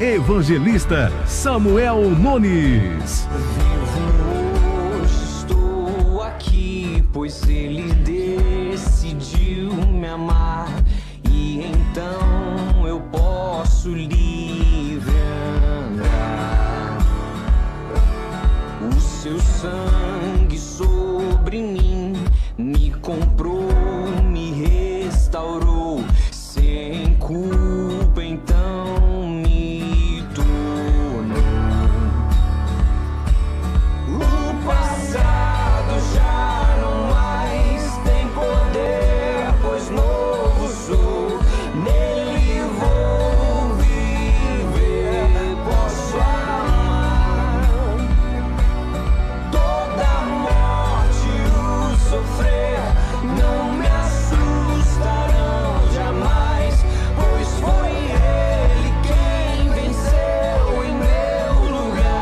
Evangelista Samuel Nunes. Hoje estou aqui, pois ele decidiu me amar, e então eu posso livre andar. O seu sangue sobre mim me comprou, me restaurou, sem culpa então me tornou. O passado já não mais tem poder, pois novo sou, nele vou viver, posso amar. Toda morte o sofrer não me assustarão jamais, pois foi ele quem venceu em meu lugar.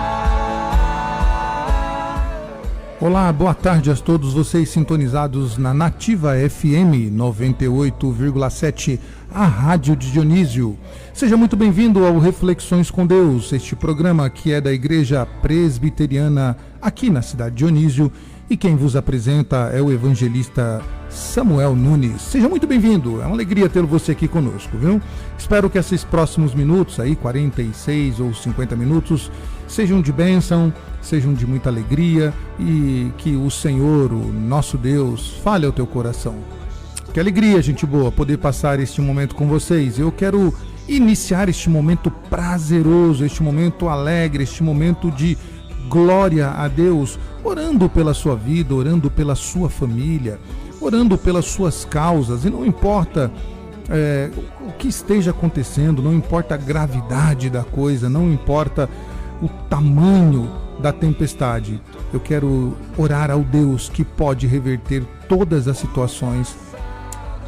Olá, boa tarde a todos vocês sintonizados na Nativa FM 98,7, a Rádio de Dionísio. Seja muito bem-vindo ao Reflexões com Deus, este programa que é da Igreja Presbiteriana aqui na cidade de Dionísio, e quem vos apresenta é o evangelista Samuel Nunes. Seja muito bem-vindo, é uma alegria ter você aqui conosco, viu? Espero que esses próximos minutos, aí 46 ou 50 minutos, sejam de bênção, sejam de muita alegria, e que o Senhor, o nosso Deus, fale ao teu coração. Que alegria, gente boa, poder passar este momento com vocês. Eu quero iniciar este momento prazeroso, este momento alegre, este momento de glória a Deus, orando pela sua vida, orando pela sua família, orando pelas suas causas, e não importa o que esteja acontecendo, não importa a gravidade da coisa, não importa o tamanho da tempestade, eu quero orar ao Deus que pode reverter todas as situações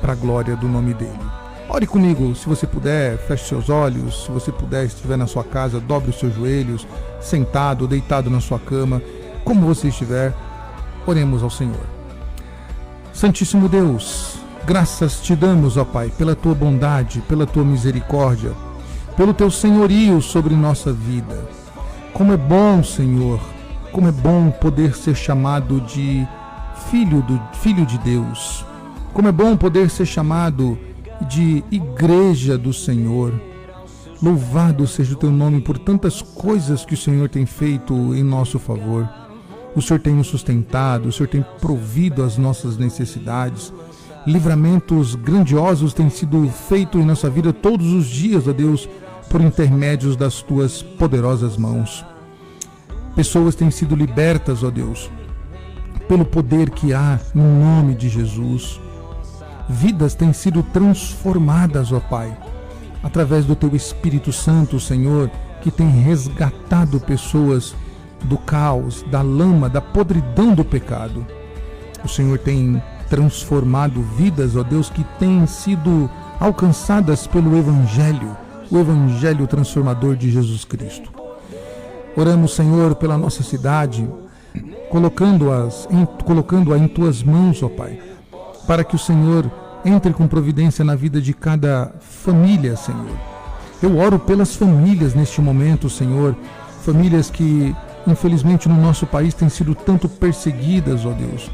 para a glória do nome dele. Ore comigo, se você puder, feche seus olhos, se você puder, estiver na sua casa, dobre os seus joelhos, sentado, deitado na sua cama, como você estiver, oremos ao Senhor. Santíssimo Deus, graças te damos, ó Pai, pela tua bondade, pela tua misericórdia, pelo teu senhorio sobre nossa vida. Como é bom, Senhor, como é bom poder ser chamado de filho de Deus. Como é bom poder ser chamado de igreja do Senhor. Louvado seja o teu nome por tantas coisas que o Senhor tem feito em nosso favor. O Senhor tem nos sustentado, o Senhor tem provido as nossas necessidades. Livramentos grandiosos têm sido feitos em nossa vida todos os dias, ó Deus, por intermédios das tuas poderosas mãos. Pessoas têm sido libertas, ó Deus, pelo poder que há no nome de Jesus. Vidas têm sido transformadas, ó Pai, através do teu Espírito Santo, Senhor, que tem resgatado pessoas do caos, da lama, da podridão do pecado. O Senhor tem transformado vidas, ó Deus, que têm sido alcançadas pelo Evangelho, o Evangelho transformador de Jesus Cristo. Oramos, Senhor, pela nossa cidade, colocando-a em tuas mãos, ó Pai, para que o Senhor entre com providência na vida de cada família, Senhor. Eu oro pelas famílias neste momento, Senhor, famílias que, infelizmente, no nosso país têm sido tanto perseguidas, ó Deus.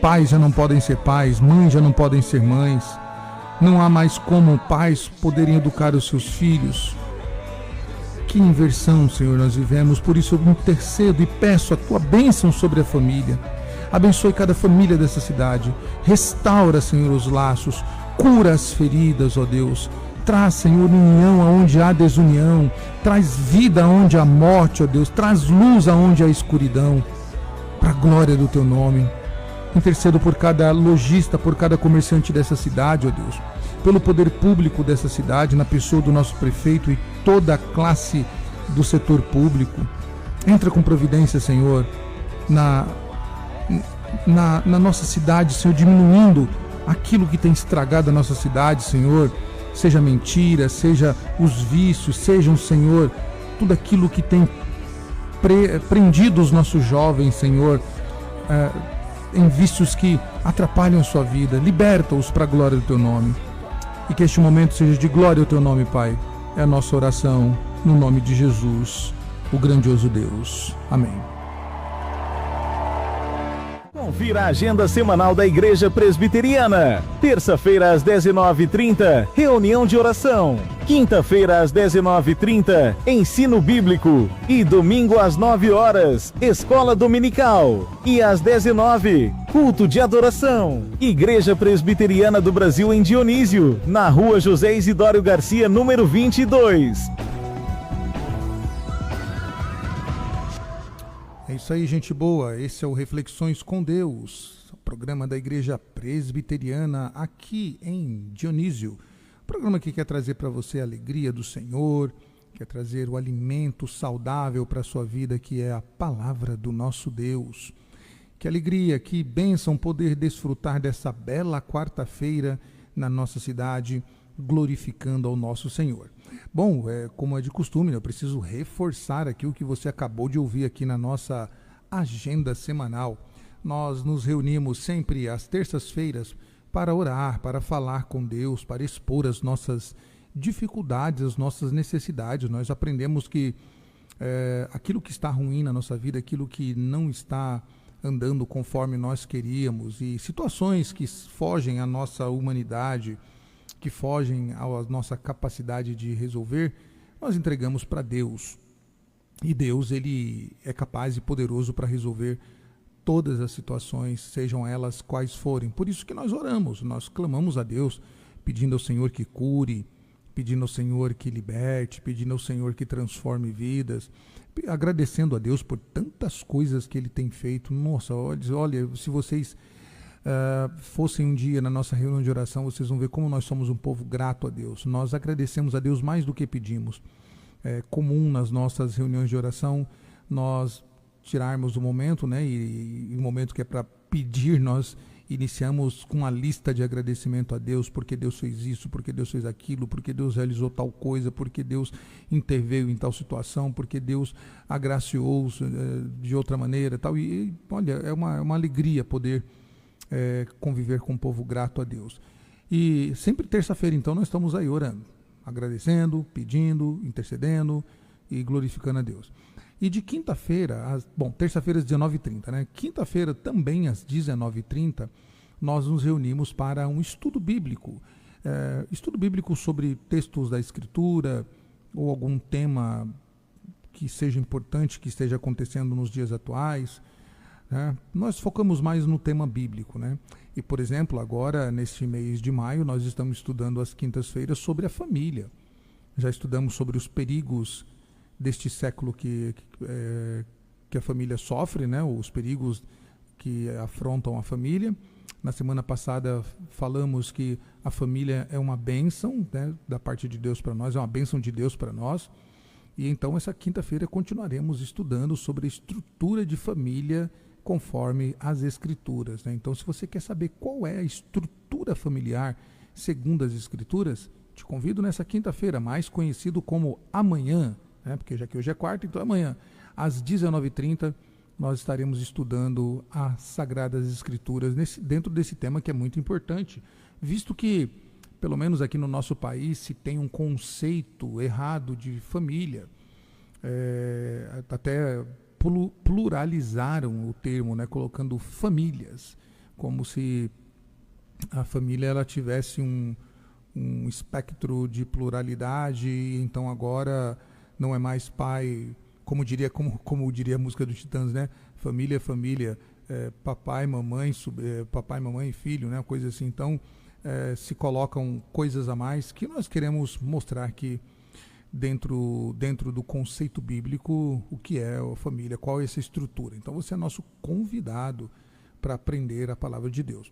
Pais já não podem ser pais, mães já não podem ser mães. Não há mais como pais poderem educar os seus filhos. Que inversão, Senhor, nós vivemos. Por isso eu intercedo e peço a tua bênção sobre a família. Abençoe cada família dessa cidade. Restaura, Senhor, os laços. Cura as feridas, ó Deus. Traz, Senhor, união aonde há desunião. Traz vida aonde há morte, ó Deus. Traz luz aonde há escuridão. Para a glória do teu nome. Intercedo por cada lojista, por cada comerciante dessa cidade, ó Deus. Pelo poder público dessa cidade, na pessoa do nosso prefeito e toda a classe do setor público. Entra com providência, Senhor, na nossa cidade, Senhor, diminuindo aquilo que tem estragado a nossa cidade, Senhor, seja mentira, seja os vícios, sejam, Senhor, tudo aquilo que tem prendido os nossos jovens, Senhor, em vícios que atrapalham a sua vida. Liberta-os para a glória do teu nome, e que este momento seja de glória ao teu nome, Pai. É a nossa oração, no nome de Jesus, o grandioso Deus. Amém. Confira a agenda semanal da Igreja Presbiteriana. Terça-feira às 19h30, reunião de oração. Quinta-feira às 19h30, ensino bíblico. E domingo às 9h, escola dominical. E às 19h, culto de adoração. Igreja Presbiteriana do Brasil em Dionísio, na rua José Isidório Garcia, número 22. É isso aí, gente boa. Esse é o Reflexões com Deus, o programa da Igreja Presbiteriana aqui em Dionísio. Programa que quer trazer para você a alegria do Senhor, quer trazer o alimento saudável para a sua vida, que é a palavra do nosso Deus. Que alegria, que bênção poder desfrutar dessa bela quarta-feira na nossa cidade, glorificando ao nosso Senhor. Bom, como é de costume, eu preciso reforçar aqui o que você acabou de ouvir aqui na nossa agenda semanal. Nós nos reunimos sempre às terças-feiras para orar, para falar com Deus, para expor as nossas dificuldades, as nossas necessidades. Nós aprendemos que aquilo que está ruim na nossa vida, aquilo que não está andando conforme nós queríamos, e situações que fogem à nossa humanidade, que fogem à nossa capacidade de resolver, nós entregamos para Deus. E Deus, ele é capaz e poderoso para resolver todas as situações, sejam elas quais forem. Por isso que nós oramos, nós clamamos a Deus, pedindo ao Senhor que cure, pedindo ao Senhor que liberte, pedindo ao Senhor que transforme vidas, agradecendo a Deus por tantas coisas que Ele tem feito. Nossa, olha, se vocês fossem um dia na nossa reunião de oração, vocês vão ver como nós somos um povo grato a Deus. Nós agradecemos a Deus mais do que pedimos. É comum nas nossas reuniões de oração nós tirarmos o momento, né? E o momento que é para pedir, nós iniciamos com uma lista de agradecimento a Deus, porque Deus fez isso, porque Deus fez aquilo, porque Deus realizou tal coisa, porque Deus interveio em tal situação, porque Deus agraciou de outra maneira, tal. E olha, é uma alegria poder conviver com um povo grato a Deus. E sempre terça-feira, então, nós estamos aí orando, agradecendo, pedindo, intercedendo e glorificando a Deus. E de quinta-feira, terça-feira às 19h30, né? Quinta-feira também às 19h30, nós nos reunimos para um estudo bíblico. Estudo bíblico sobre textos da Escritura ou algum tema que seja importante, que esteja acontecendo nos dias atuais. Nós focamos mais no tema bíblico, né? E, por exemplo, agora, neste mês de maio, nós estamos estudando às quintas-feiras sobre a família. Já estudamos sobre os perigos deste século que a família sofre, né? Os perigos que afrontam a família. Na semana passada falamos que a família é uma bênção, né, da parte de Deus para nós, é uma bênção de Deus para nós. E então essa quinta-feira continuaremos estudando sobre a estrutura de família conforme as Escrituras, né? Então, se você quer saber qual é a estrutura familiar segundo as Escrituras, te convido nessa quinta-feira, mais conhecido como amanhã, né? Porque já que hoje é quarta, então amanhã, às 19h30, nós estaremos estudando as Sagradas Escrituras dentro desse tema que é muito importante, visto que, pelo menos aqui no nosso país, se tem um conceito errado de família. Até pluralizaram o termo, né, colocando famílias, como se a família ela tivesse um espectro de pluralidade, então agora não é mais pai, como diria a música dos Titãs, né? Família, papai, mamãe, papai, mamãe e filho, né? Coisa assim. Então se colocam coisas a mais que nós queremos mostrar que dentro do conceito bíblico, o que é a família, qual é essa estrutura. Então você é nosso convidado para aprender a palavra de Deus.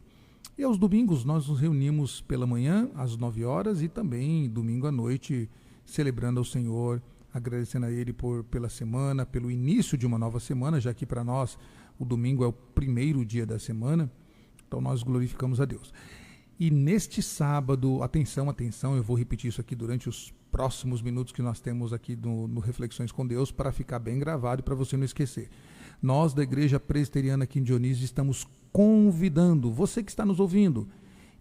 E aos domingos nós nos reunimos pela manhã, às 9h, e também domingo à noite, celebrando ao Senhor, agradecendo a Ele pela semana, pelo início de uma nova semana, já que para nós o domingo é o primeiro dia da semana, então nós glorificamos a Deus. E neste sábado, atenção, eu vou repetir isso aqui durante os próximos minutos que nós temos aqui no Reflexões com Deus, para ficar bem gravado e para você não esquecer. Nós da Igreja Presbiteriana aqui em Dionísio estamos convidando você que está nos ouvindo,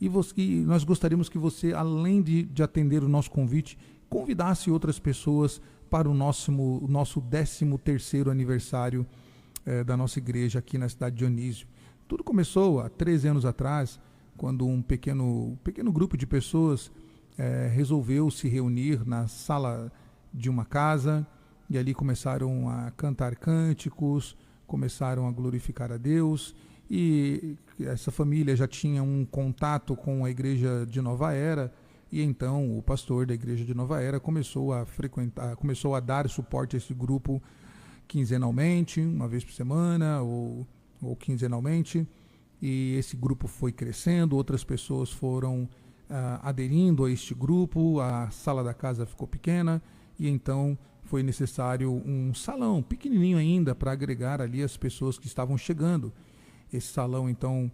e nós gostaríamos que você, além de atender o nosso convite, convidasse outras pessoas para o nosso 13º aniversário da nossa igreja aqui na cidade de Dionísio. Tudo começou há 13 anos atrás, quando um pequeno grupo de pessoas resolveu se reunir na sala de uma casa, e ali começaram a cantar cânticos, começaram a glorificar a Deus, e essa família já tinha um contato com a igreja de Nova Era, e então o pastor da igreja de Nova Era começou a dar suporte a esse grupo quinzenalmente, uma vez por semana ou quinzenalmente, e esse grupo foi crescendo, outras pessoas foram aderindo a este grupo, a sala da casa ficou pequena, e então foi necessário um salão pequenininho ainda para agregar ali as pessoas que estavam chegando. Esse salão então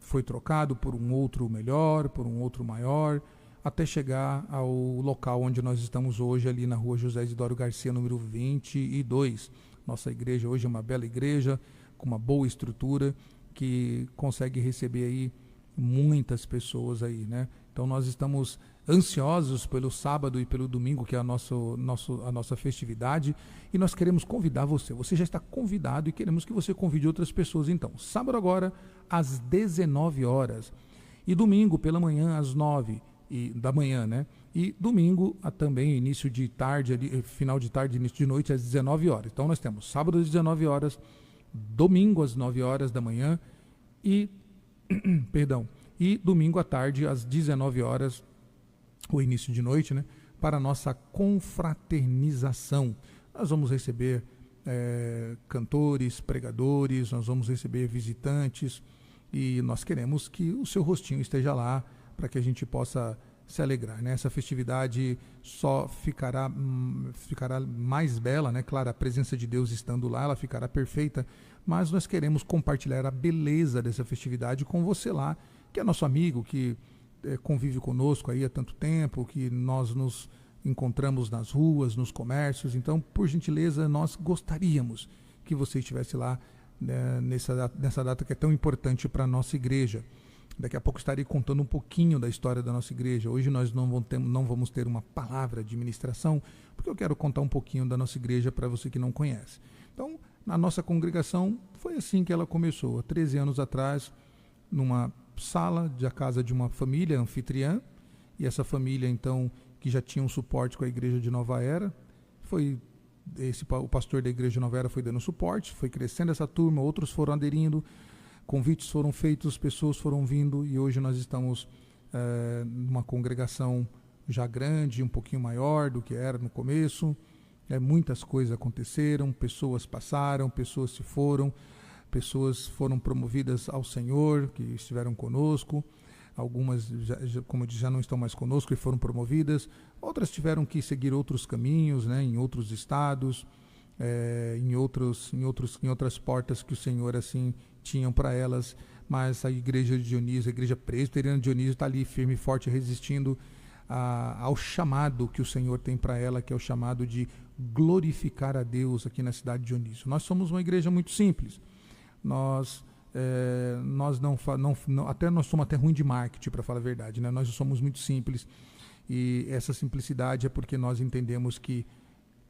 foi trocado por um outro melhor, por um outro maior, até chegar ao local onde nós estamos hoje, ali na rua José Isidoro Garcia, número 22. Nossa igreja hoje é uma bela igreja, com uma boa estrutura, que consegue receber aí muitas pessoas aí, né? Então nós estamos ansiosos pelo sábado e pelo domingo, que é a nossa festividade, e nós queremos convidar você. Você já está convidado e queremos que você convide outras pessoas. Então, sábado agora às 19 horas e domingo pela manhã às 9 da manhã, né? E domingo também início de tarde, final de tarde, início de noite às 19 horas. Então nós temos sábado às 19 horas, domingo às 9 horas da manhã e domingo à tarde às 19 horas, o início de noite, né, para a nossa confraternização. Nós vamos receber cantores, pregadores, nós vamos receber visitantes, e nós queremos que o seu rostinho esteja lá para que a gente possa se alegrar, né? Essa festividade só ficará mais bela, né? Claro, a presença de Deus estando lá, ela ficará perfeita, mas nós queremos compartilhar a beleza dessa festividade com você lá, que é nosso amigo, que convive conosco aí há tanto tempo, que nós nos encontramos nas ruas, nos comércios. Então, por gentileza, nós gostaríamos que você estivesse lá, né, nessa data que é tão importante para a nossa igreja. Daqui a pouco estarei contando um pouquinho da história da nossa igreja. Hoje nós não vamos ter uma palavra de ministração, porque eu quero contar um pouquinho da nossa igreja para você que não conhece. Então, na nossa congregação, foi assim que ela começou, há 13 anos atrás, numa sala da casa de uma família anfitriã, e essa família, então, que já tinha um suporte com a igreja de Nova Era, o pastor da igreja de Nova Era foi dando suporte, foi crescendo essa turma, outros foram aderindo, convites foram feitos, pessoas foram vindo, e hoje nós estamos numa congregação já grande, um pouquinho maior do que era no começo. Muitas coisas aconteceram, pessoas passaram, pessoas se foram, pessoas foram promovidas ao Senhor, que estiveram conosco. Algumas, como eu disse, já não estão mais conosco e foram promovidas. Outras tiveram que seguir outros caminhos, né, em outros estados, em outras portas que o Senhor assim tinham para elas. Mas a igreja de Dionísio, a igreja presbiteriana de Dionísio, está ali firme e forte, resistindo ao chamado que o Senhor tem para ela, que é o chamado de glorificar a Deus aqui na cidade de Dionísio. Nós somos uma igreja muito simples. Nós somos até ruim de marketing, para falar a verdade, né? Nós somos muito simples, e essa simplicidade é porque nós entendemos que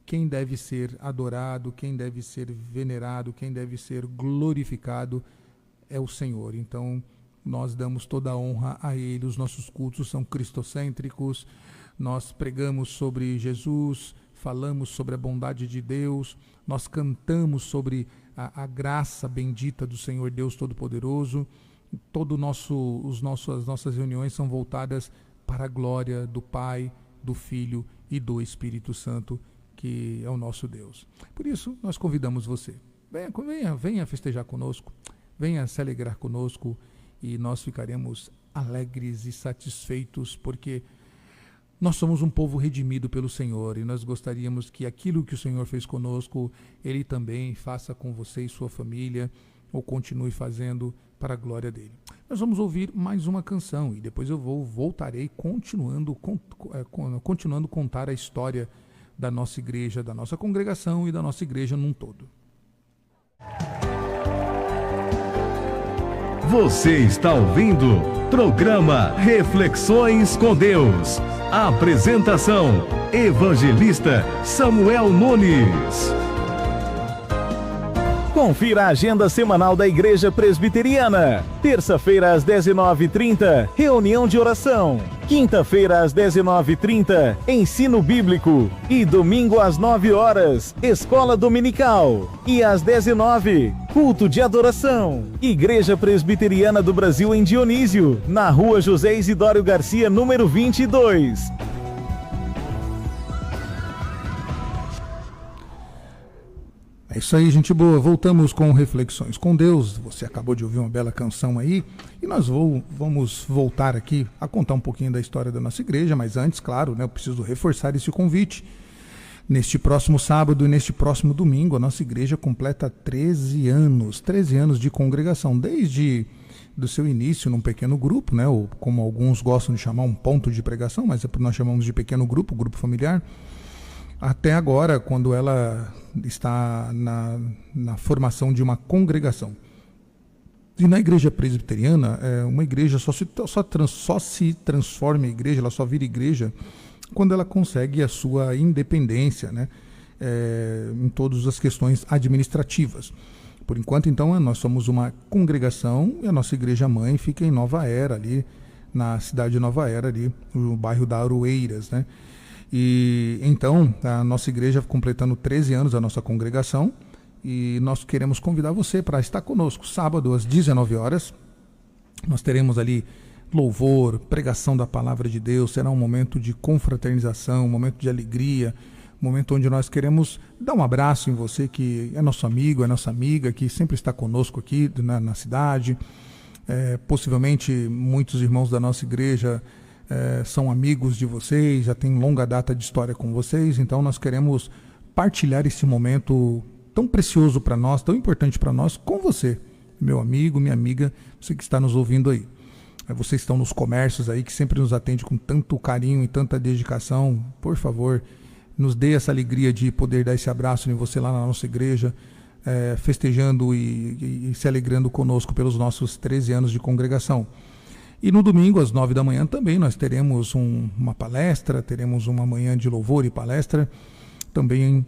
quem deve ser adorado, quem deve ser venerado, quem deve ser glorificado é o Senhor. Então nós damos toda a honra a Ele. Os nossos cultos são cristocêntricos, nós pregamos sobre Jesus, falamos sobre a bondade de Deus, nós cantamos sobre a graça bendita do Senhor Deus Todo-Poderoso. As nossas reuniões são voltadas para a glória do Pai, do Filho e do Espírito Santo, que é o nosso Deus. Por isso, nós convidamos você. Venha festejar conosco, venha se alegrar conosco, e nós ficaremos alegres e satisfeitos, porque nós somos um povo redimido pelo Senhor, e nós gostaríamos que aquilo que o Senhor fez conosco, Ele também faça com você e sua família, ou continue fazendo para a glória dEle. Nós vamos ouvir mais uma canção, e depois eu voltarei continuando a contar a história da nossa igreja, da nossa congregação e da nossa igreja num todo. Você está ouvindo programa Reflexões com Deus. Apresentação: Evangelista Samuel Nunes. Confira a agenda semanal da Igreja Presbiteriana. Terça-feira às 19h30, reunião de oração. Quinta-feira às 19h30, ensino bíblico. E domingo às 9 horas, escola dominical. E às 19h, culto de adoração. Igreja Presbiteriana do Brasil em Dionísio, na rua José Isidório Garcia, número 22. É isso aí, gente boa. Voltamos com Reflexões com Deus. Você acabou de ouvir uma bela canção aí. E nós vamos voltar aqui a contar um pouquinho da história da nossa igreja. Mas antes, claro, né, eu preciso reforçar esse convite. Neste próximo sábado e neste próximo domingo, a nossa igreja completa 13 anos. 13 anos de congregação. Desde do seu início num pequeno grupo, né, ou como alguns gostam de chamar, um ponto de pregação, mas nós chamamos de pequeno grupo, grupo familiar. Até agora, quando ela está na formação de uma congregação. E na igreja presbiteriana, uma igreja só se transforma em igreja, ela só vira igreja quando ela consegue a sua independência, né, em todas as questões administrativas. Por enquanto, então, nós somos uma congregação e a nossa igreja-mãe fica em Nova Era, ali na cidade de Nova Era, ali no bairro da Aroeiras, né? E então, a nossa igreja completando 13 anos, a nossa congregação, e nós queremos convidar você para estar conosco sábado às 19 horas. Nós teremos ali louvor, pregação da palavra de Deus, será um momento de confraternização, um momento de alegria, um momento onde nós queremos dar um abraço em você que é nosso amigo, é nossa amiga, que sempre está conosco aqui na cidade. Possivelmente muitos irmãos da nossa igreja são amigos de vocês, já tem longa data de história com vocês, então nós queremos partilhar esse momento tão precioso para nós, tão importante para nós, com você, meu amigo, minha amiga, você que está nos ouvindo aí. Vocês estão nos comércios aí, que sempre nos atende com tanto carinho e tanta dedicação. Por favor, nos dê essa alegria de poder dar esse abraço em você lá na nossa igreja, festejando e se alegrando conosco pelos nossos 13 anos de congregação. E no domingo, às 9 da manhã, também nós teremos uma palestra, teremos uma manhã de louvor e palestra, também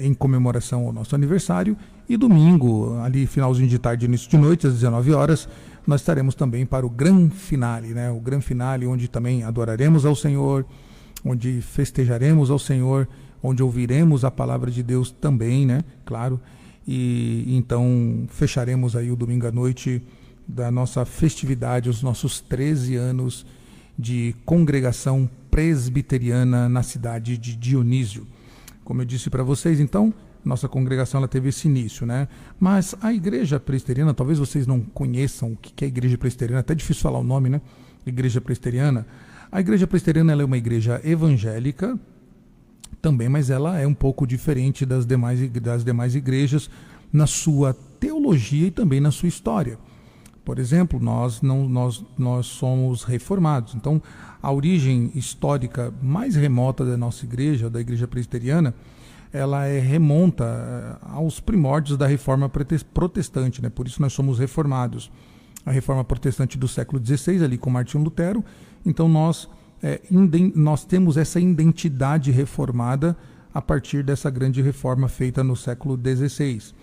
em comemoração ao nosso aniversário. E domingo, ali finalzinho de tarde, início de noite, às 19 horas, nós estaremos também para o Gran Finale, né? O Gran Finale, onde também adoraremos ao Senhor, onde festejaremos ao Senhor, onde ouviremos a palavra de Deus também, né? Claro. E então fecharemos aí o domingo à noite da nossa festividade, os nossos 13 anos de congregação presbiteriana na cidade de Dionísio. Como eu disse para vocês, então, nossa congregação ela teve esse início, né? Mas a igreja presbiteriana, talvez vocês não conheçam o que é a igreja presbiteriana, até difícil falar o nome, né? Igreja presbiteriana. A igreja presbiteriana ela é uma igreja evangélica também, mas ela é um pouco diferente das demais igrejas na sua teologia e também na sua história. Por exemplo, nós somos reformados. Então, a origem histórica mais remota da nossa igreja, da igreja presbiteriana, ela remonta aos primórdios da reforma protestante, né? Por isso nós somos reformados. A reforma protestante do século XVI, ali com Martinho Lutero. Então, nós temos essa identidade reformada a partir dessa grande reforma feita no século XVI.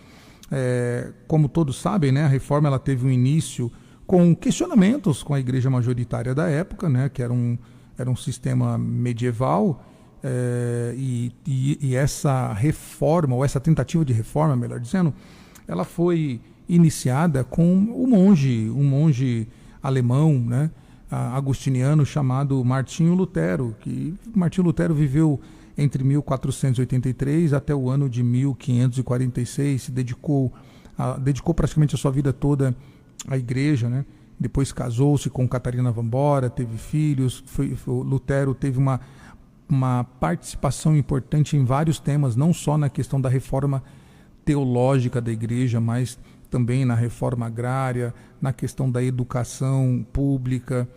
Como todos sabem, né, a reforma ela teve um início com questionamentos com a igreja majoritária da época, né, que era um sistema medieval, e essa reforma, ou essa tentativa de reforma, melhor dizendo, ela foi iniciada com um monge alemão, né, agostiniano, chamado Martinho Lutero, que Martinho Lutero viveu entre 1483 até o ano de 1546, se dedicou praticamente a sua vida toda à igreja, né? Depois casou-se com Catarina Vambora, teve filhos. Lutero teve uma participação importante em vários temas, não só na questão da reforma teológica da igreja, mas também na reforma agrária, na questão da educação pública,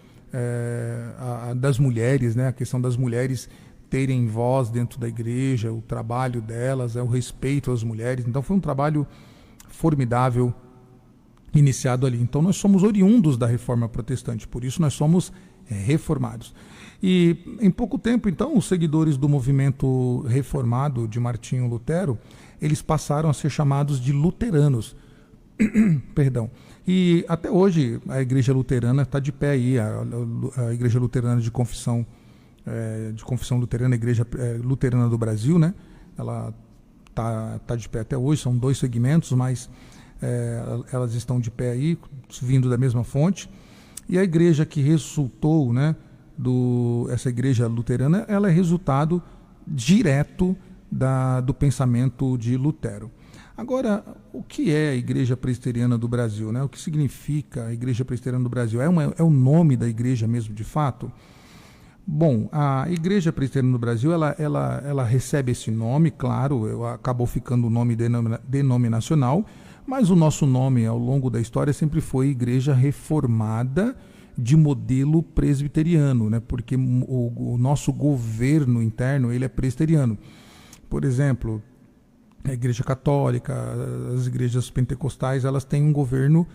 das mulheres, né? A questão das mulheres terem voz dentro da igreja, o trabalho delas, o respeito às mulheres. Então foi um trabalho formidável iniciado ali. Então nós somos oriundos da reforma protestante, por isso nós somos reformados. E em pouco tempo, então, os seguidores do movimento reformado de Martinho Lutero, eles passaram a ser chamados de luteranos. Perdão. E até hoje a Igreja Luterana está de pé aí, a Igreja Luterana de confissão luterana, a Igreja Luterana do Brasil, né? Ela tá de pé até hoje, são 2 segmentos, mas elas estão de pé aí, vindo da mesma fonte. E a igreja que resultou, né, essa igreja luterana, ela é resultado direto do pensamento de Lutero. Agora, o que é a Igreja Presbiteriana do Brasil, né? O que significa a Igreja Presbiteriana do Brasil? É o nome da igreja mesmo, de fato? Bom, a Igreja Presbiteriana do Brasil, ela recebe esse nome, claro, acabou ficando o nome denominacional, mas o nosso nome ao longo da história sempre foi Igreja Reformada de modelo presbiteriano, né? Porque o nosso governo interno, ele é presbiteriano. Por exemplo, a Igreja Católica, as igrejas pentecostais, elas têm um governo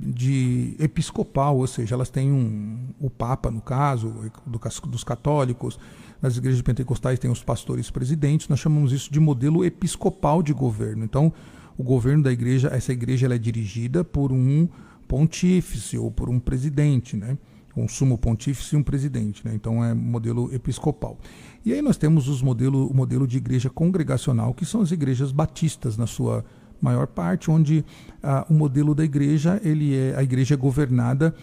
de episcopal, ou seja, elas têm o Papa, no caso, dos católicos. As igrejas pentecostais têm os pastores presidentes. Nós chamamos isso de modelo episcopal de governo. Então, o governo da igreja, essa igreja, ela é dirigida por um pontífice ou por um presidente, né? Um sumo pontífice e um presidente, né? Então é modelo episcopal. E aí nós temos o modelo de igreja congregacional, que são as igrejas batistas na sua maior parte, onde o modelo da igreja, a igreja é governada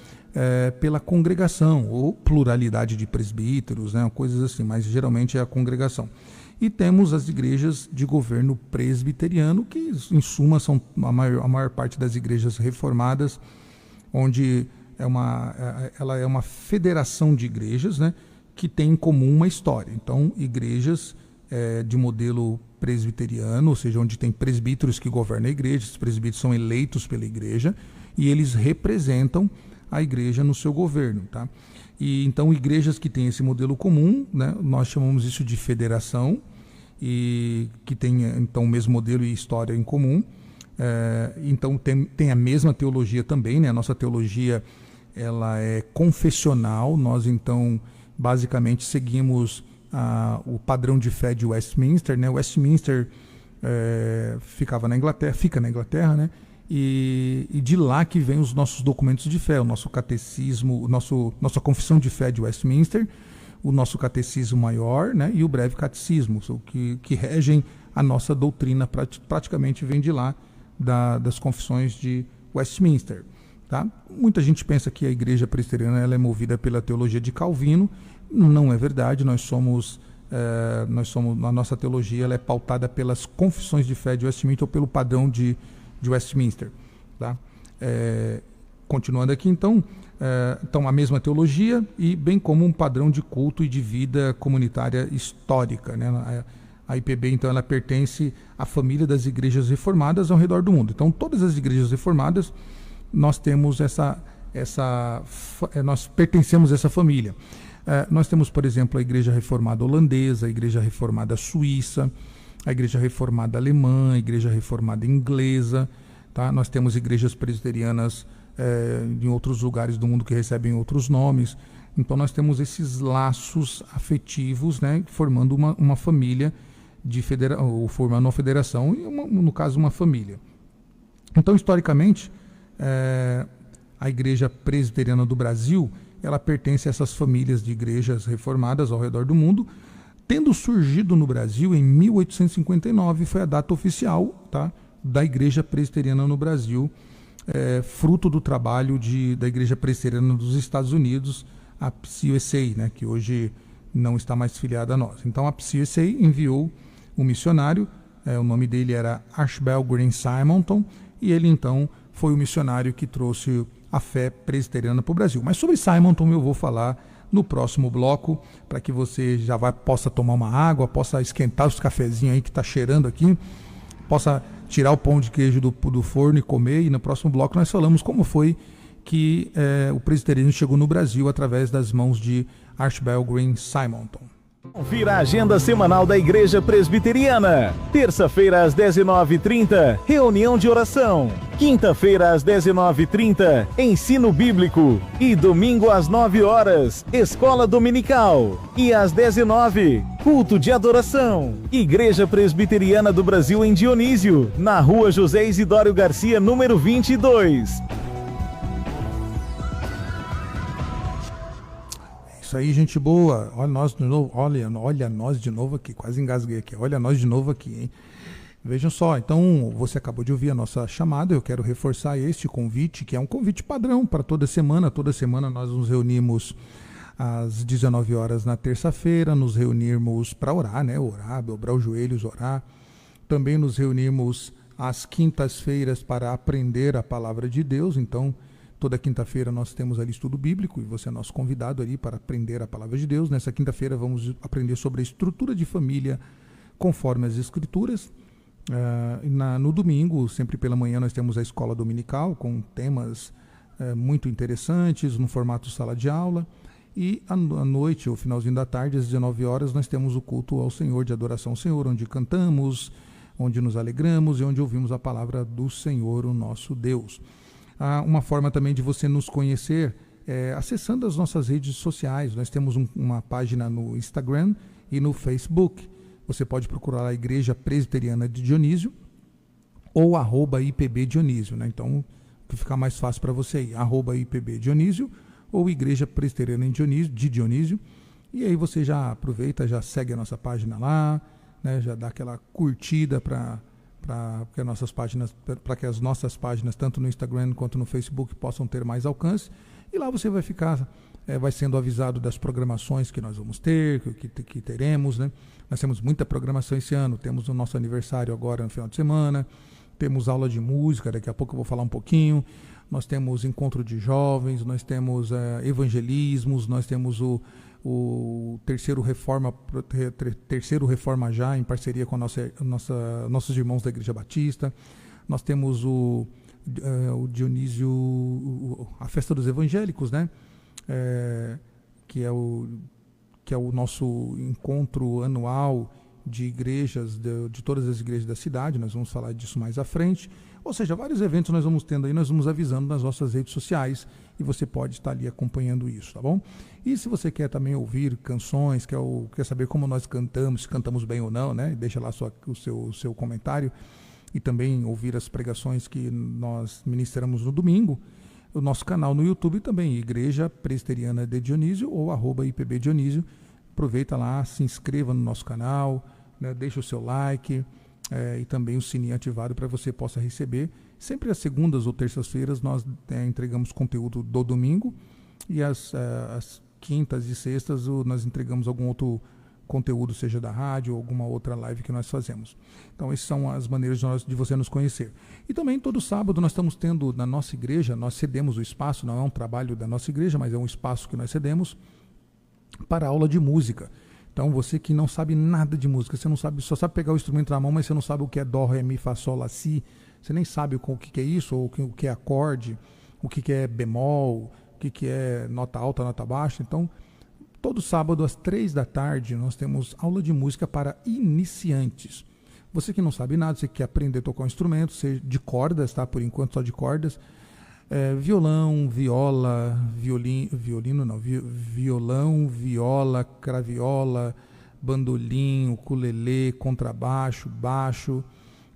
pela congregação, ou pluralidade de presbíteros, né? Coisas assim, mas geralmente é a congregação. E temos as igrejas de governo presbiteriano, que em suma são a maior parte das igrejas reformadas, onde ela é uma federação de igrejas, né, que tem em comum uma história. Então, igrejas de modelo presbiteriano, ou seja, onde tem presbíteros que governam a igreja, esses presbíteros são eleitos pela igreja e eles representam a igreja no seu governo, tá? E então igrejas que têm esse modelo comum, né, nós chamamos isso de federação, e que tem então o mesmo modelo e história em comum. Então tem a mesma teologia também, né? A nossa teologia, ela é confessional. Nós então basicamente seguimos o padrão de fé de Westminster, né? Westminster fica na Inglaterra, né? E de lá que vem os nossos documentos de fé, o nosso catecismo, nossa confissão de fé de Westminster, o nosso catecismo maior, né, e o breve catecismo, que regem a nossa doutrina, praticamente vem de lá, das confissões de Westminster. Tá? Muita gente pensa que a igreja presbiteriana ela é movida pela teologia de Calvino. Não é verdade. Nós somos a nossa teologia ela é pautada pelas confissões de fé de Westminster, ou pelo padrão de Westminster. Tá? Continuando aqui, então a mesma teologia, e bem como um padrão de culto e de vida comunitária histórica, né? A IPB, então, ela pertence à família das igrejas reformadas ao redor do mundo. Então, todas as igrejas reformadas, nós temos nós pertencemos a essa família. Nós temos, por exemplo, a igreja reformada holandesa, a igreja reformada suíça, a igreja reformada alemã, a igreja reformada inglesa, tá? Nós temos igrejas presbiterianas em outros lugares do mundo que recebem outros nomes. Então nós temos esses laços afetivos, né, formando uma família ou formando uma federação, e no caso uma família. Então, historicamente, a Igreja Presbiteriana do Brasil, ela pertence a essas famílias de igrejas reformadas ao redor do mundo, tendo surgido no Brasil em 1859, foi a data oficial, tá, da Igreja Presbiteriana no Brasil, fruto do trabalho da Igreja Presbiteriana dos Estados Unidos, a PCUSA, né, que hoje não está mais filiada a nós. Então a PCUSA enviou um missionário, o nome dele era Archibald Green Simonton, e ele então foi o missionário que trouxe a fé presbiteriana para o Brasil. Mas sobre Simonton eu vou falar no próximo bloco, para que você já possa tomar uma água, possa esquentar os cafezinhos aí que está cheirando aqui, possa tirar o pão de queijo do forno e comer. E no próximo bloco nós falamos como foi que o presbiterianismo chegou no Brasil através das mãos de Archibald Green Simonton. Confira a agenda semanal da Igreja Presbiteriana. Terça-feira às 19h30, reunião de oração. Quinta-feira às 19h30, ensino bíblico. E domingo às 9 horas, escola dominical. E às 19h, culto de adoração. Igreja Presbiteriana do Brasil em Dionísio, na rua José Isidório Garcia, número 22. Isso aí, gente boa. Olha nós de novo, olha nós de novo aqui, quase engasguei aqui. Olha nós de novo aqui, hein? Vejam só, então você acabou de ouvir a nossa chamada, eu quero reforçar este convite, que é um convite padrão para toda semana. Toda semana nós nos reunimos às 19 horas na terça-feira, nos reunirmos para orar, né? Orar, dobrar os joelhos, orar. Também nos reunimos às quintas-feiras para aprender a palavra de Deus. Então, toda quinta-feira nós temos ali estudo bíblico e você é nosso convidado ali para aprender a palavra de Deus. Nessa quinta-feira vamos aprender sobre a estrutura de família conforme as Escrituras. No domingo, sempre pela manhã, nós temos a escola dominical com temas muito interessantes no formato sala de aula. E à noite, ou finalzinho da tarde, às 19 horas, nós temos o culto ao Senhor, de adoração ao Senhor, onde cantamos, onde nos alegramos e onde ouvimos a palavra do Senhor, o nosso Deus. Uma forma também de você nos conhecer é acessando as nossas redes sociais. Nós temos uma página no Instagram e no Facebook. Você pode procurar a Igreja Presbiteriana de Dionísio ou @IPB Dionísio, né? Então, o que fica mais fácil para você aí, @IPB Dionísio ou Igreja Presbiteriana de Dionísio. E aí você já aproveita, já segue a nossa página lá, né? Já dá aquela curtida para que as nossas páginas, tanto no Instagram quanto no Facebook, possam ter mais alcance. E lá você vai ficar, vai sendo avisado das programações que nós vamos ter, que teremos, né? Nós temos muita programação esse ano. Temos o nosso aniversário agora no final de semana, temos aula de música, daqui a pouco eu vou falar um pouquinho. Nós temos encontro de jovens, nós temos evangelismos, nós temos o terceiro Reforma Já, em parceria com nossos irmãos da Igreja Batista. Nós temos o Dionísio, a Festa dos Evangélicos, né? Que é o nosso encontro anual de igrejas, de todas as igrejas da cidade. Nós vamos falar disso mais à frente. Ou seja, vários eventos nós vamos tendo aí, nós vamos avisando nas nossas redes sociais e você pode estar ali acompanhando isso, tá bom? E se você quer também ouvir canções, quer saber como nós cantamos, se cantamos bem ou não, né? Deixa lá o seu comentário e também ouvir as pregações que nós ministramos no domingo. O nosso canal no YouTube também, Igreja Presbiteriana de Dionísio ou @IPB Dionísio. Aproveita lá, se inscreva no nosso canal, né? Deixa o seu like e também o sininho ativado para você possa receber. Sempre às segundas ou terças-feiras nós entregamos conteúdo do domingo e às quintas e sextas nós entregamos algum outro conteúdo, seja da rádio ou alguma outra live que nós fazemos. Então essas são as maneiras de você nos conhecer. E também todo sábado nós estamos tendo na nossa igreja, nós cedemos o espaço, não é um trabalho da nossa igreja, mas é um espaço que nós cedemos para aula de música. Então você que não sabe nada de música, você não sabe, só sabe pegar o instrumento na mão, mas você não sabe o que é dó, ré, mi, fá, sol, lá, si, você nem sabe o que é isso, ou o que é acorde, o que é bemol, o que é nota alta, nota baixa. Então, todo sábado às 15h nós temos aula de música para iniciantes. Você que não sabe nada, você quer aprender a tocar um instrumento, seja de cordas, tá? Por enquanto só de cordas, violão, viola, violão, viola, craviola, bandolim, ukulele, contrabaixo, baixo.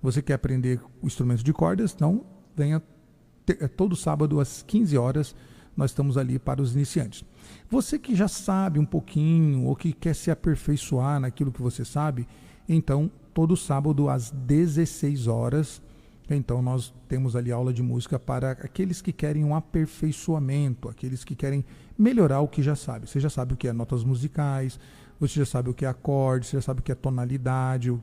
Você quer aprender o instrumento de cordas? Então, venha todo sábado às 15 horas, nós estamos ali para os iniciantes. Você que já sabe um pouquinho ou que quer se aperfeiçoar naquilo que você sabe, então, todo sábado às 16 horas, então nós temos ali aula de música para aqueles que querem um aperfeiçoamento, aqueles que querem melhorar o que já sabe. Você já sabe o que é notas musicais, você já sabe o que é acorde, você já sabe o que é tonalidade, o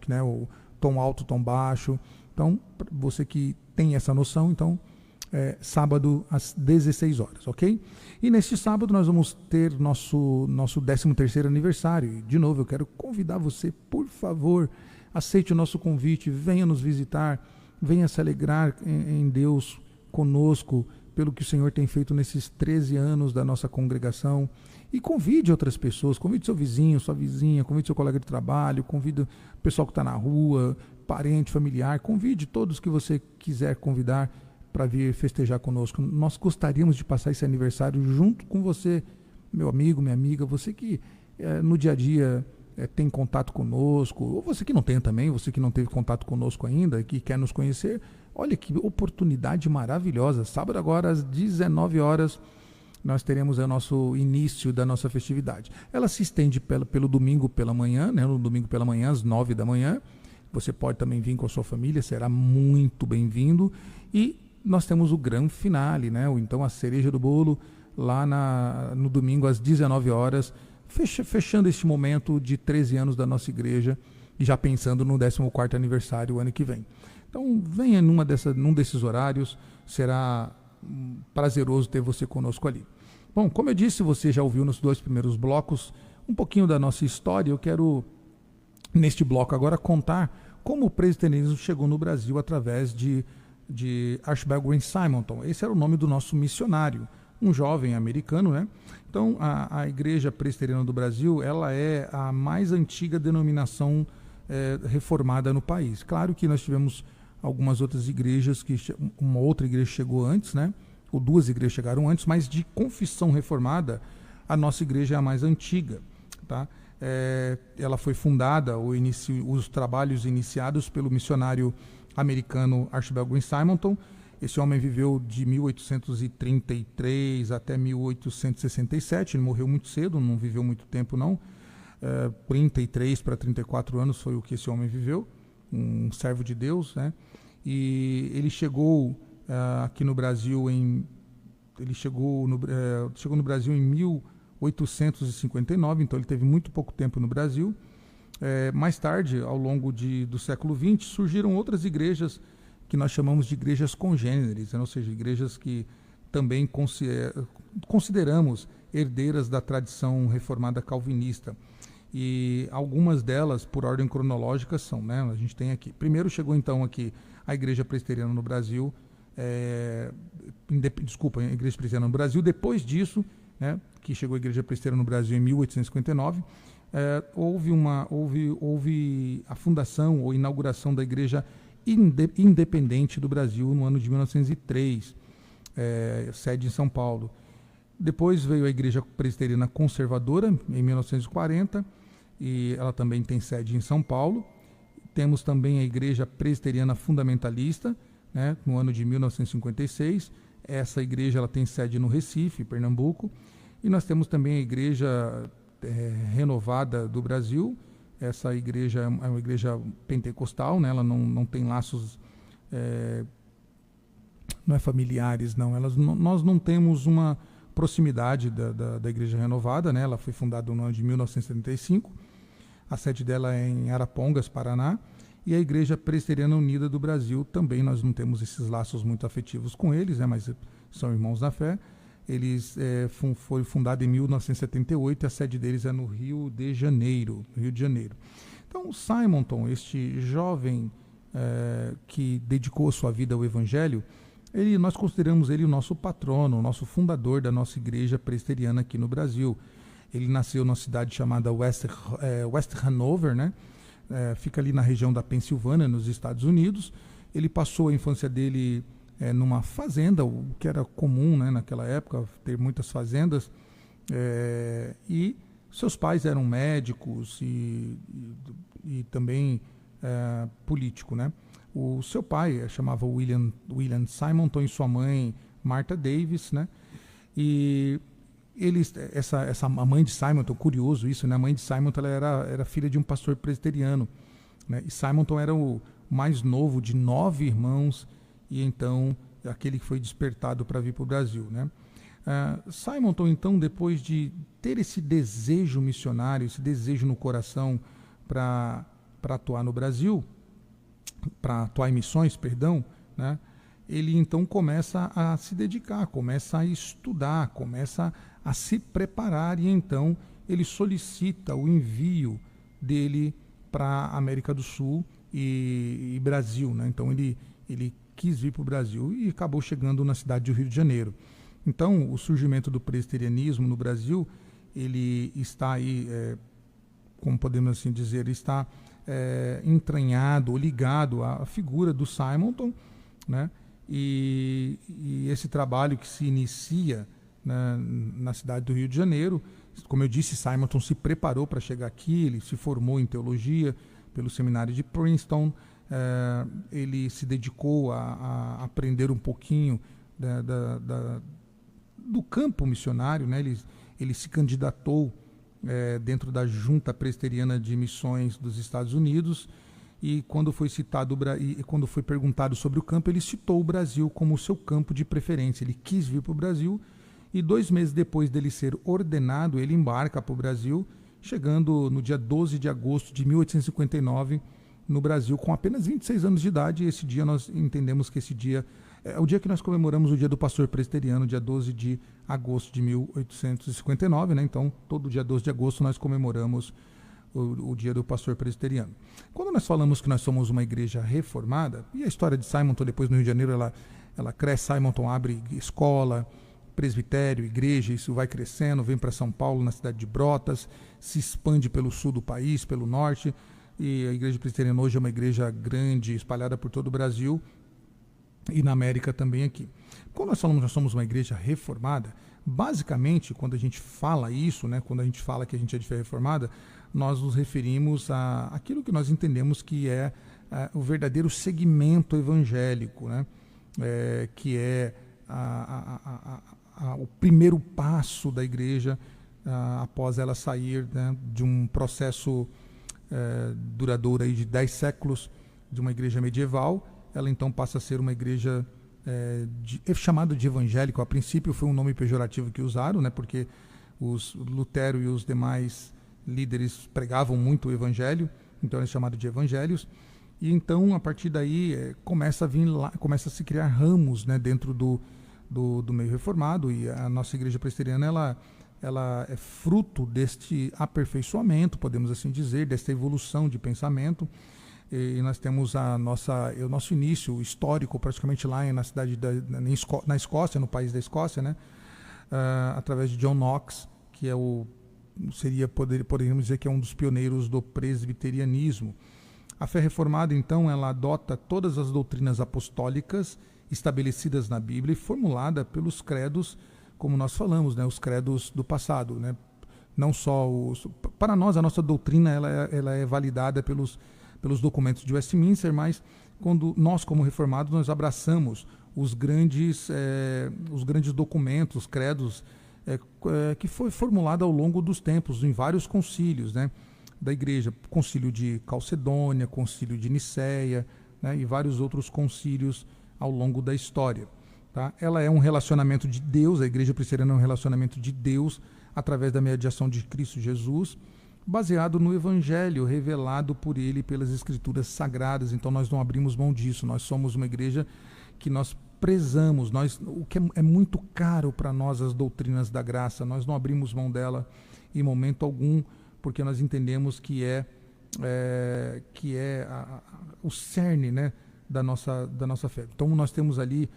tom alto, tom baixo. Então, você que tem essa noção, então, sábado às 16 horas, ok? E neste sábado nós vamos ter nosso 13º aniversário. E, de novo, eu quero convidar você, por favor, aceite o nosso convite, venha nos visitar, venha se alegrar em Deus conosco, pelo que o Senhor tem feito nesses 13 anos da nossa congregação. E convide outras pessoas, convide seu vizinho, sua vizinha, convide seu colega de trabalho, convide o pessoal que está na rua, parente, familiar, convide todos que você quiser convidar para vir festejar conosco. Nós gostaríamos de passar esse aniversário junto com você, meu amigo, minha amiga, você que no dia a dia tem contato conosco, ou você que não tem também, você que não teve contato conosco ainda, que quer nos conhecer. Olha que oportunidade maravilhosa. Sábado agora às 19 horas nós teremos o nosso início da nossa festividade. Ela se estende pelo domingo pela manhã, né? No domingo pela manhã, às 9 da manhã. Você pode também vir com a sua família, será muito bem-vindo. E nós temos o grande finale, né? Ou então a cereja do bolo, lá no domingo às 19 horas, fechando este momento de 13 anos da nossa igreja e já pensando no 14º aniversário o ano que vem. Então venha num desses horários, será prazeroso ter você conosco ali. Bom, como eu disse, você já ouviu nos 2 primeiros blocos um pouquinho da nossa história. Eu quero, neste bloco agora, contar como o presbiterianismo chegou no Brasil através de Archibald Green Simonton. Esse era o nome do nosso missionário, um jovem americano, né? Então, a Igreja Presbiteriana do Brasil, ela é a mais antiga denominação reformada no país. Claro que nós tivemos algumas outras igrejas, uma outra igreja chegou antes, né? Ou 2 igrejas chegaram antes, mas de confissão reformada, a nossa igreja é a mais antiga, tá? Ela foi fundada, os trabalhos iniciados pelo missionário americano Archibald Green Simonton. Esse homem viveu de 1833 até 1867, ele morreu muito cedo, não viveu muito tempo não. 33 para 34 anos foi o que esse homem viveu, um servo de Deus, né? E ele chegou aqui no Brasil chegou no Brasil em 1859, então ele teve muito pouco tempo no Brasil. Mais tarde, ao longo do século XX, surgiram outras igrejas que nós chamamos de igrejas congêneres, né? Ou seja, igrejas que também consideramos herdeiras da tradição reformada calvinista. E algumas delas, por ordem cronológica, são, né? A gente tem aqui. Primeiro chegou então aqui a Igreja Presbiteriana no Brasil, a Igreja Presbiteriana no Brasil. Depois disso, né, que chegou a Igreja Presbiteriana no Brasil em 1859, houve a fundação ou inauguração da Igreja Independente do Brasil no ano de 1903, sede em São Paulo. Depois veio a Igreja Presbiteriana Conservadora, em 1940, e ela também tem sede em São Paulo. Temos também a Igreja Presbiteriana Fundamentalista, né, no ano de 1956. Essa igreja ela tem sede no Recife, Pernambuco. E nós temos também a Igreja Renovada do Brasil. Essa igreja é uma igreja pentecostal, né, ela não tem laços não é familiares, não. Nós não temos uma proximidade da Igreja Renovada, né? Ela foi fundada no ano de 1975, a sede dela é em Arapongas, Paraná, e a Igreja Presbiteriana Unida do Brasil também nós não temos esses laços muito afetivos com eles, né? Mas são irmãos na fé. Eles foram fundados em 1978 e a sede deles é no Rio de Janeiro. Então, Simonton, este jovem que dedicou a sua vida ao Evangelho, nós consideramos ele o nosso patrono, o nosso fundador da nossa igreja presbiteriana aqui no Brasil. Ele nasceu numa cidade chamada West Hanover, né? Fica ali na região da Pensilvânia, nos Estados Unidos. Ele passou a infância dele numa fazenda, o que era comum, né, naquela época, ter muitas fazendas. E seus pais eram médicos e também político, né? O seu pai chamava William Simonton e sua mãe Martha Davis, né? E a mãe de Simonton, curioso isso, né? A mãe de Simonton ela era filha de um pastor presbiteriano, né? E Simonton era o mais novo de 9 irmãos e então aquele que foi despertado para vir para o Brasil, né? Simonton, então, depois de ter esse desejo missionário, esse desejo no coração para atuar no Brasil, para atuar em missões, né? Ele então começa a se dedicar, começa a estudar, começa a se preparar e então ele solicita o envio dele para a América do Sul e Brasil, né? Então ele quis vir para o Brasil e acabou chegando na cidade do Rio de Janeiro. Então, o surgimento do presbiterianismo no Brasil, ele está aí, como podemos assim dizer, está entranhado ou ligado à figura do Simonton, né? E esse trabalho que se inicia na cidade do Rio de Janeiro, como eu disse, Simonton se preparou para chegar aqui, ele se formou em teologia pelo seminário de Princeton, ele se dedicou a aprender um pouquinho do campo missionário, né? Ele se candidatou dentro da Junta Presbiteriana de Missões dos Estados Unidos, e quando foi quando foi perguntado sobre o campo, ele citou o Brasil como o seu campo de preferência. Ele quis vir para o Brasil, e 2 meses depois dele ser ordenado, ele embarca para o Brasil, chegando no dia 12 de agosto de 1859 no Brasil, com apenas 26 anos de idade. E esse dia, nós entendemos que esse dia é o dia que nós comemoramos o dia do pastor presbiteriano, dia 12 de agosto de 1859, né? Então, todo dia 12 de agosto nós comemoramos o dia do pastor presbiteriano. Quando nós falamos que nós somos uma igreja reformada, e a história de Simonton depois no Rio de Janeiro, ela cresce, Simonton abre escola, presbitério, igreja, isso vai crescendo, vem para São Paulo, na cidade de Brotas, se expande pelo sul do país, pelo norte, e a igreja presbiteriana hoje é uma igreja grande, espalhada por todo o Brasil, e na América também aqui. Quando nós falamos que nós somos uma igreja reformada, basicamente, quando a gente fala isso, né, quando a gente fala que a gente é de fé reformada, nós nos referimos àquilo que nós entendemos que é o verdadeiro segmento evangélico, né, que é o primeiro passo da igreja após ela sair, né, de um processo duradouro aí de 10 séculos, de uma igreja medieval. Ela então passa a ser uma igreja chamada de evangélico. A princípio foi um nome pejorativo que usaram, né, porque os Lutero e os demais líderes pregavam muito o evangelho, então é chamado de evangelhos. E então, a partir daí, começa a se criar ramos, né, dentro do meio reformado, e a nossa igreja presbiteriana ela é fruto deste aperfeiçoamento, podemos assim dizer, desta evolução de pensamento. E nós temos o nosso início histórico praticamente lá na cidade na Escócia, no país da Escócia, né? Através de John Knox, que poderíamos dizer que é um dos pioneiros do presbiterianismo. A fé reformada, então, ela adota todas as doutrinas apostólicas estabelecidas na Bíblia e formulada pelos credos, como nós falamos, né? Os credos do passado, né? Não só para nós, a nossa doutrina ela é validada pelos documentos de Westminster, mas quando nós, como reformados, nós abraçamos os grandes documentos, os credos, que foi formulado ao longo dos tempos, em vários concílios, né, da igreja, concílio de Calcedônia, concílio de Niceia, né, e vários outros concílios ao longo da história. Tá? Ela é um relacionamento de Deus, a igreja presbiteriana é um relacionamento de Deus através da mediação de Cristo Jesus, baseado no Evangelho revelado por ele pelas Escrituras Sagradas. Então nós não abrimos mão disso, nós somos uma igreja que nós prezamos, o que é muito caro para nós, as doutrinas da graça, nós não abrimos mão dela em momento algum, porque nós entendemos que é o cerne, né, da nossa fé. Então nós temos ali,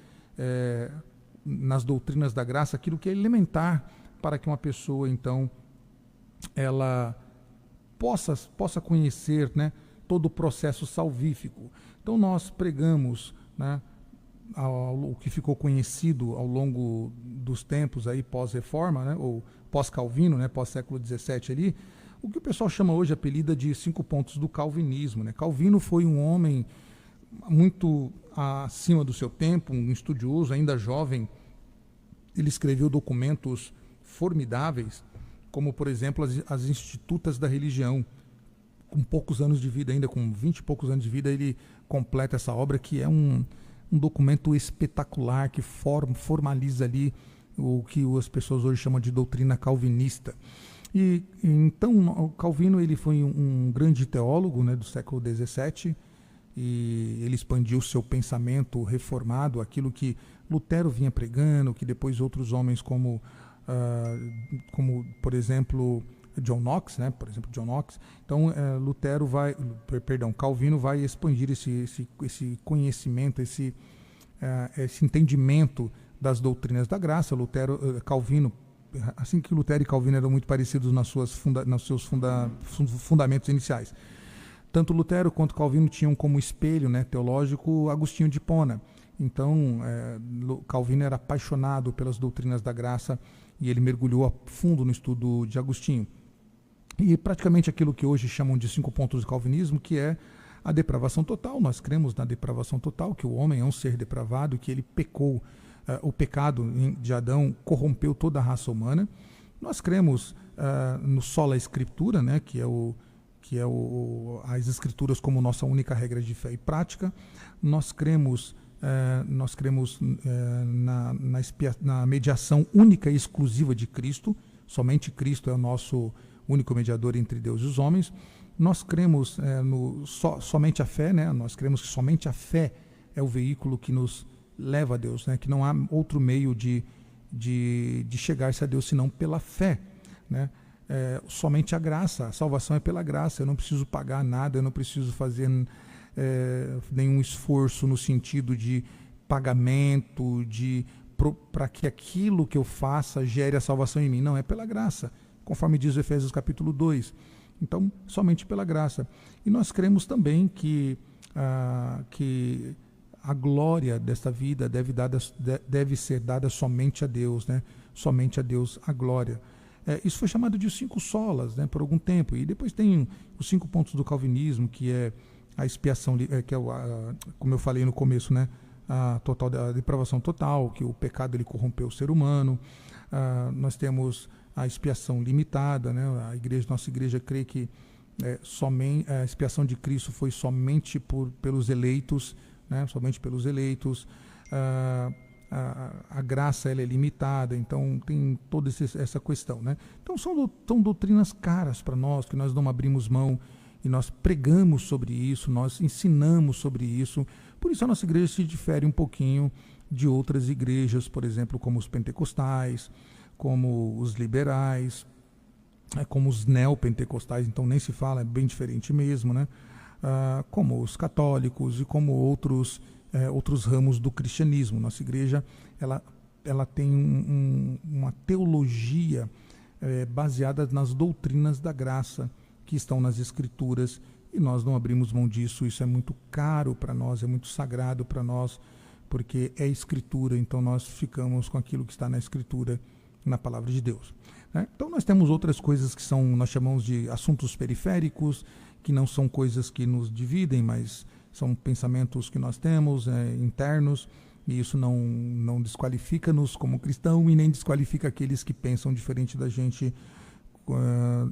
nas doutrinas da graça, aquilo que é elementar para que uma pessoa, então, ela possa conhecer, né, todo o processo salvífico. Então nós pregamos, né, o que ficou conhecido ao longo dos tempos aí pós-reforma, né, ou pós-Calvino, né, pós-século XVII ali, o que o pessoal chama hoje, apelida de 5 pontos do calvinismo, né? Calvino foi um homem muito acima do seu tempo, um estudioso, ainda jovem. Ele escreveu documentos formidáveis, como, por exemplo, as Institutas da Religião. Com poucos anos de vida, ainda com 20 e poucos anos de vida, ele completa essa obra, que é um documento espetacular, que formaliza ali o que as pessoas hoje chamam de doutrina calvinista. E então, o Calvino, ele foi um grande teólogo, né, do século XVII, e ele expandiu seu pensamento reformado, aquilo que Lutero vinha pregando, que depois outros homens como por exemplo John Knox, né? Então Calvino vai expandir esse conhecimento, esse entendimento das doutrinas da graça. Calvino, assim que Lutero e Calvino eram muito parecidos nos seus fundamentos iniciais. Tanto Lutero quanto Calvino tinham como espelho, né, teológico Agostinho de Hipona. Então, Calvino era apaixonado pelas doutrinas da graça e ele mergulhou a fundo no estudo de Agostinho. E praticamente aquilo que hoje chamam de 5 pontos do calvinismo, que é a depravação total. Nós cremos na depravação total, que o homem é um ser depravado, que ele pecou, o pecado de Adão corrompeu toda a raça humana. Nós cremos no sola escritura, né, que é as escrituras como nossa única regra de fé e prática. Nós cremos na mediação única e exclusiva de Cristo. Somente Cristo é o nosso único mediador entre Deus e os homens. Nós cremos somente a fé, né? Nós cremos que somente a fé é o veículo que nos leva a Deus, né? Que não há outro meio de chegar-se a Deus senão pela fé, né? Somente a graça, a salvação é pela graça. Eu não preciso pagar nada, eu não preciso fazer nenhum esforço no sentido de pagamento, para que aquilo que eu faça gere a salvação em mim. Não, é pela graça, conforme diz Efésios capítulo 2. Então, somente pela graça. E nós cremos também que a glória desta vida deve ser dada somente a Deus, né? Somente a Deus a glória. Isso foi chamado de 5 solas, né, por algum tempo. E depois tem os 5 pontos do calvinismo, que é a expiação, que é como eu falei no começo, né, a depravação total, que o pecado ele corrompeu o ser humano. Nós temos a expiação limitada, né, nossa igreja crê que somente a expiação de Cristo foi somente pelos eleitos, né, somente pelos eleitos. A graça ela é limitada, então tem toda essa questão, né? Então são doutrinas caras para nós, que nós não abrimos mão, e nós pregamos sobre isso, nós ensinamos sobre isso. Por isso a nossa igreja se difere um pouquinho de outras igrejas, por exemplo, como os pentecostais, como os liberais, como os neopentecostais, então nem se fala, é bem diferente mesmo, né? Como os católicos e como outros ramos do cristianismo. Nossa igreja ela tem uma teologia baseada nas doutrinas da graça que estão nas Escrituras, e nós não abrimos mão disso. Isso é muito caro para nós, é muito sagrado para nós, porque é Escritura, então nós ficamos com aquilo que está na Escritura, na Palavra de Deus, né? Então nós temos outras coisas que nós chamamos de assuntos periféricos, que não são coisas que nos dividem, mas são pensamentos que nós temos internos, e isso não desqualifica-nos como cristão e nem desqualifica aqueles que pensam diferente da gente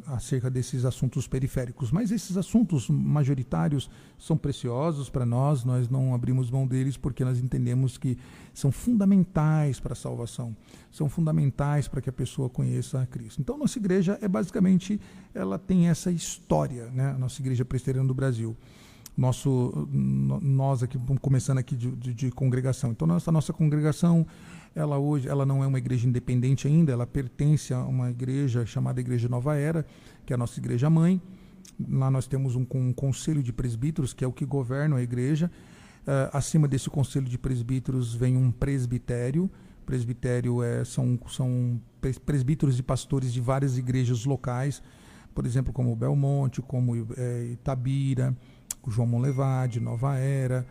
acerca desses assuntos periféricos. Mas esses assuntos majoritários são preciosos para nós não abrimos mão deles, porque nós entendemos que são fundamentais para a salvação, são fundamentais para que a pessoa conheça a Cristo. Então nossa igreja ela tem essa história, né? A nossa igreja presbiteriana do Brasil. Nós aqui, começando aqui de congregação. Então nossa congregação, ela não é uma igreja independente ainda, ela pertence a uma igreja chamada Igreja Nova Era, que é a nossa igreja mãe. Lá nós temos um conselho de presbíteros, que é o que governa a igreja. Acima desse conselho de presbíteros vem um presbitério. Presbitério são presbíteros e pastores de várias igrejas locais, por exemplo, como Belmonte, como Itabira, João Monlevade, Nova Era,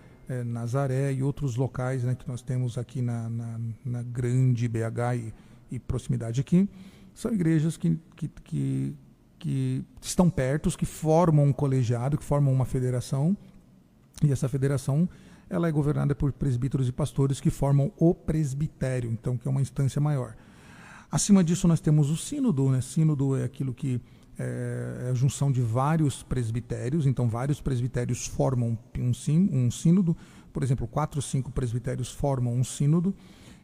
Nazaré e outros locais, né, que nós temos aqui na grande BH e proximidade aqui. São igrejas que estão perto, que formam um colegiado, que formam uma federação, e essa federação ela é governada por presbíteros e pastores que formam o presbitério, então, que é uma instância maior. Acima disso nós temos o sínodo, né? Sínodo é aquilo que é a junção de vários presbitérios, então vários presbitérios formam um sínodo. Por exemplo, 4 ou 5 presbitérios formam um sínodo.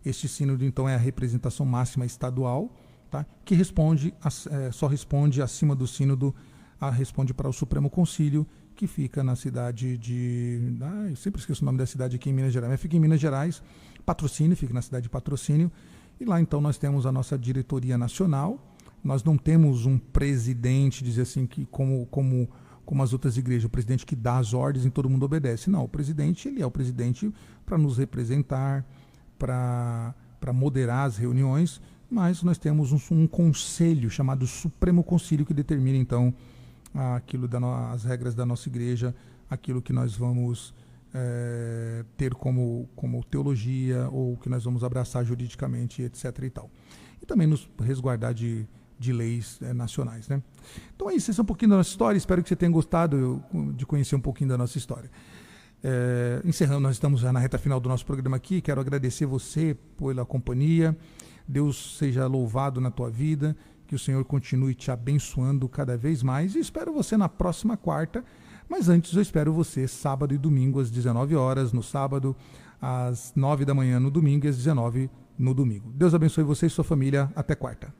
Este sínodo então é a representação máxima estadual, tá? Que só responde acima do sínodo, responde para o Supremo Concílio, que fica na cidade eu sempre esqueço o nome da cidade aqui em Minas Gerais, mas fica em Minas Gerais, Patrocínio, fica na cidade de Patrocínio. E lá então nós temos a nossa diretoria nacional. Nós não temos um presidente, dizer assim, que como como as outras igrejas, o presidente que dá as ordens e todo mundo obedece. Não, o presidente, ele é o presidente para nos representar, para moderar as reuniões, mas nós temos um conselho chamado Supremo Concílio que determina então as regras da nossa igreja, aquilo que nós vamos ter como teologia ou que nós vamos abraçar juridicamente, etc. e tal. E também nos resguardar de leis nacionais, né? Então é isso, esse é um pouquinho da nossa história, espero que você tenha gostado de conhecer um pouquinho da nossa história. Encerrando, nós estamos já na reta final do nosso programa aqui, quero agradecer você pela companhia, Deus seja louvado na tua vida, que o Senhor continue te abençoando cada vez mais, e espero você na próxima quarta, mas antes eu espero você sábado e domingo às 19 horas, no sábado, às 9 da manhã no domingo e às 19 no domingo. Deus abençoe você e sua família, até quarta.